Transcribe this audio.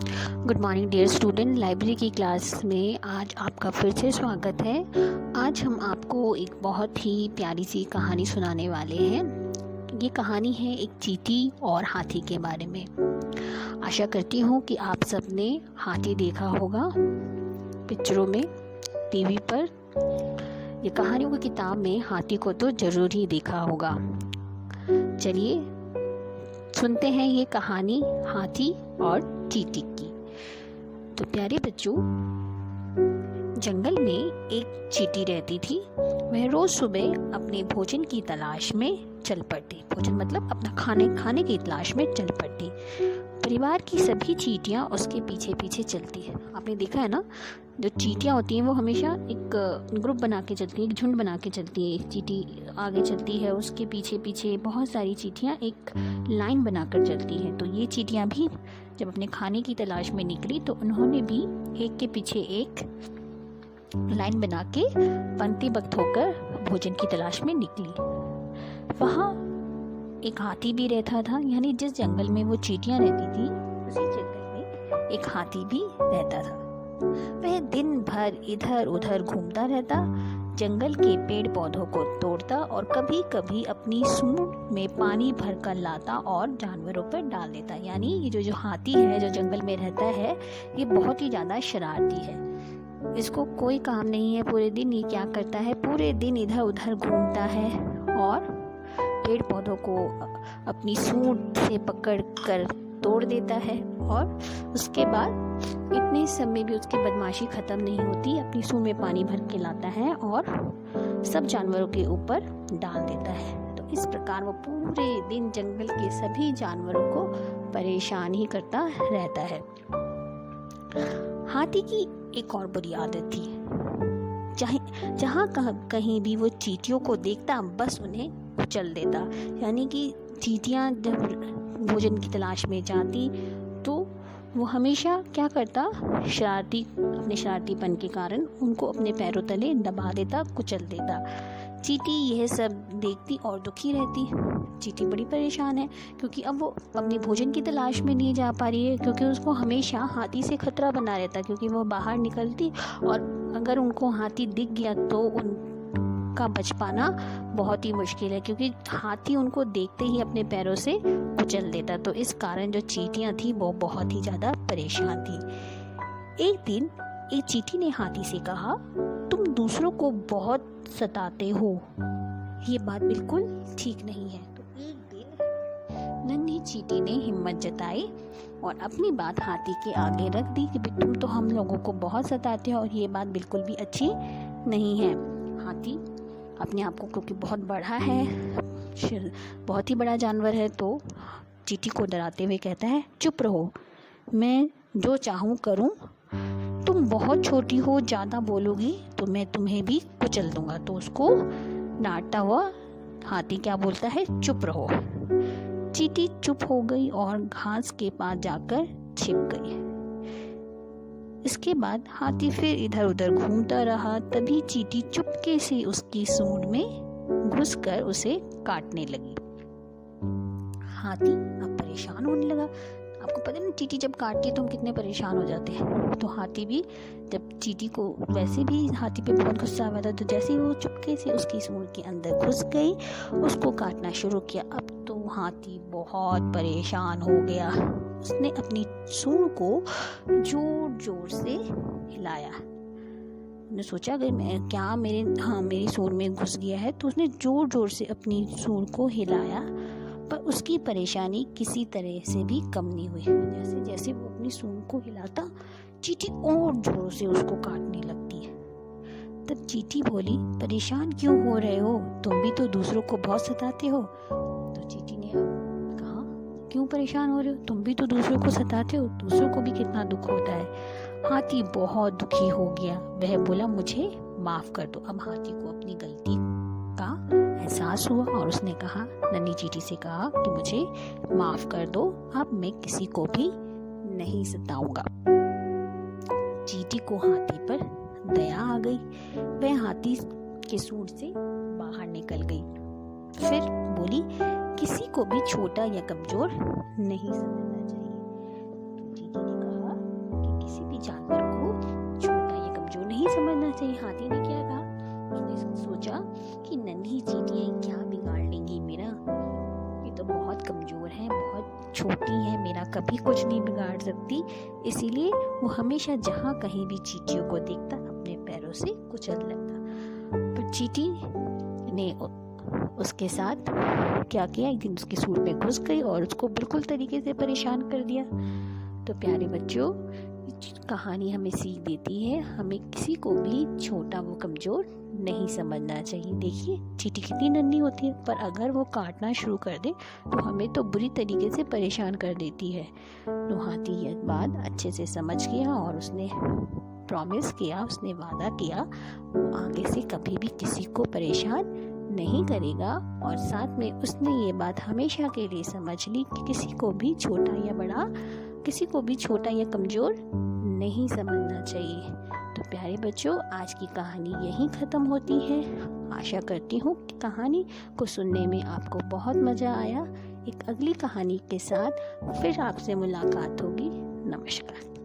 Good morning dear student. Library की class में आज आपका फिर से स्वागत है। आज हम आपको एक बहुत ही प्यारी सी कहानी सुनाने वाले हैं। ये कहानी है एक चींटी और हाथी के बारे में। आशा करती हूँ कि आप सबने हाथी देखा होगा पिक्चरों में, टीवी पर। ये कहानियों की किताब में हाथी को तो ज़रूर ही देखा होगा। चलिए सुनते हैं ये कहानी हाथी और चींटी की। तो प्यारे बच्चों, जंगल में एक चींटी रहती थी। वह रोज सुबह अपने भोजन की तलाश में चल पड़ती। भोजन मतलब अपना खाने की तलाश में चल पड़ती। परिवार की सभी चींटियां उसके पीछे पीछे चलती है। आपने देखा है ना, जो चींटियां होती हैं वो हमेशा एक ग्रुप बना के चलती हैं, एक झुंड बना के चलती है। एक चींटी आगे चलती है, उसके पीछे पीछे बहुत सारी चींटियां एक लाइन बनाकर चलती हैं। तो ये चींटियां भी जब अपने खाने की तलाश में निकली तो उन्होंने भी एक के पीछे एक लाइन बना के पंक्तिबद्ध होकर भोजन की तलाश में निकली। वहाँ एक हाथी भी रहता था, यानी जिस जंगल में वो चींटियां रहती थी उसी जंगल में एक हाथी भी रहता था। वह दिन भर इधर उधर घूमता रहता, जंगल के पेड़ पौधों को तोड़ता और कभी कभी अपनी सूंड में पानी भर कर लाता और जानवरों पर डाल देता। यानी ये जो हाथी है, जो जंगल में रहता है, ये बहुत ही ज़्यादा शरारती है। इसको कोई काम नहीं है पूरे दिन। ये क्या करता है, पूरे दिन इधर उधर घूमता है और पेड़ पौधों को अपनी सूंड से पकड़ कर तोड़ देता है। और उसके बाद इतने समय भी उसकी बदमाशी ख़त्म नहीं होती। अपनी सूंड में पानी भर के लाता है और सब जानवरों के ऊपर डाल देता है। तो इस प्रकार वो पूरे दिन जंगल के सभी जानवरों को परेशान ही करता रहता है। हाथी की एक और बुरी आदत थी। जहाँ कहीं भी वो चींटियों को देखता बस उन्हें कुचल देता। यानी कि चींटियाँ जब भोजन की तलाश में जाती तो वो हमेशा क्या करता, अपने शरारतीपन के कारण उनको अपने पैरों तले दबा देता, कुचल देता। चींटी यह सब देखती और दुखी रहती। चींटी बड़ी परेशान है क्योंकि अब वो अपनी भोजन की तलाश में नहीं जा पा रही है, क्योंकि उसको हमेशा हाथी से खतरा बना रहता। क्योंकि वो बाहर निकलती और अगर उनको हाथी दिख गया तो उनका बच पाना बहुत ही मुश्किल है, क्योंकि हाथी उनको देखते ही अपने पैरों से कुचल देता। तो इस कारण जो चींटियां थी वो बहुत ही ज़्यादा परेशान थी। एक दिन एक चींटी ने हाथी से कहा, तुम दूसरों को बहुत सताते हो, ये बात बिल्कुल ठीक नहीं है। तो एक दिन नन्ही चींटी ने हिम्मत जताई और अपनी बात हाथी के आगे रख दी कि तुम तो हम लोगों को बहुत सताते हो और ये बात बिल्कुल भी अच्छी नहीं है। हाथी अपने आप को क्योंकि बहुत बड़ा है, बहुत ही बड़ा जानवर है, तो चींटी को डराते हुए कहता है, चुप रहो, मैं जो चाहूँ करूँ। तुम बहुत छोटी हो, ज़्यादा बोलोगी तो मैं तुम्हें भी कुचल दूंगा। तो उसको डांटता हुआ हाथी क्या बोलता है, चुप रहो। चींटी चुप हो गई और घास के पास जाकर छिप गई। इसके बाद हाथी फिर इधर उधर घूमता रहा। तभी चींटी चुपके से उसकी सूंड में घुसकर उसे काटने लगी। हाथी अब परेशान होने लगा। आपको पता है ना, चींटी जब काटती है तो हम कितने परेशान हो जाते हैं। तो हाथी भी जब चींटी को, वैसे भी हाथी पे बहुत गुस्सा आ था, तो जैसे ही वो चुपके से उसकी सूंड के अंदर घुस गई, उसको काटना शुरू किया। अब तो हाथी बहुत परेशान हो गया। उसने अपनी सूंड को जोर जोर से हिलाया। उसने सोचा अगर मेरी सूंड में घुस गया है, तो उसने जोर जोर से अपनी सूंड को हिलाया, पर उसकी परेशानी किसी तरह से भी कम नहीं हुई। जैसे जैसे वो अपनी सूंड को हिलाता, चींटी और जोर से उसको काटने लगती है। तब चींटी बोली, परेशान क्यों हो रहे हो, तुम भी तो दूसरों को बहुत सताते हो। तो चींटी ने कहा, क्यों परेशान हो रहे हो, तुम भी तो दूसरों को सताते हो, दूसरों को भी कितना दुख होता है। हाथी बहुत दुखी हो गया। वह बोला, मुझे माफ कर दो। अब हाथी को अपनी गलती का एहसास हुआ और उसने कहा, नन्ही चींटी से कहा कि मुझे माफ कर दो, अब मैं किसी को भी नहीं सताऊंगा। चींटी को हाथी पर दया आ गई। वह हाथी के सूंड से बाहर निकल गई। फिर बोली, किसी को भी छोटा या कमजोर नहीं समझना चाहिए। तो चींटी ने कहा, नहीं समझना चाहिए। हाथी ने क्या कहा, उसने सोचा कि नन्ही चींटियाँ क्या बिगाड़ लेंगी मेरा, ये तो बहुत कमज़ोर है, बहुत छोटी है, मेरा कभी कुछ नहीं बिगाड़ सकती। इसीलिए वो हमेशा जहाँ कहीं भी चींटियों को देखता अपने पैरों से कुचल लेता। पर चींटी ने उसके साथ क्या किया, एक दिन उसके सूट में घुस गई और उसको बिल्कुल तरीके से परेशान कर दिया। तो प्यारे बच्चों, कहानी हमें सीख देती है, हमें किसी को भी छोटा वो कमज़ोर नहीं समझना चाहिए। देखिए चींटी कितनी नन्ही होती है, पर अगर वो काटना शुरू कर दे तो हमें तो बुरी तरीके से परेशान कर देती है। तो हाथी ये बात अच्छे से समझ गया और उसने प्रॉमिस किया, उसने वादा किया वो आगे से कभी भी किसी को परेशान नहीं करेगा। और साथ में उसने ये बात हमेशा के लिए समझ ली कि किसी को भी छोटा या बड़ा, किसी को भी छोटा या कमज़ोर नहीं समझना चाहिए। तो प्यारे बच्चों, आज की कहानी यहीं ख़त्म होती है। आशा करती हूँ कि कहानी को सुनने में आपको बहुत मज़ा आया। एक अगली कहानी के साथ फिर आपसे मुलाकात होगी। नमस्कार।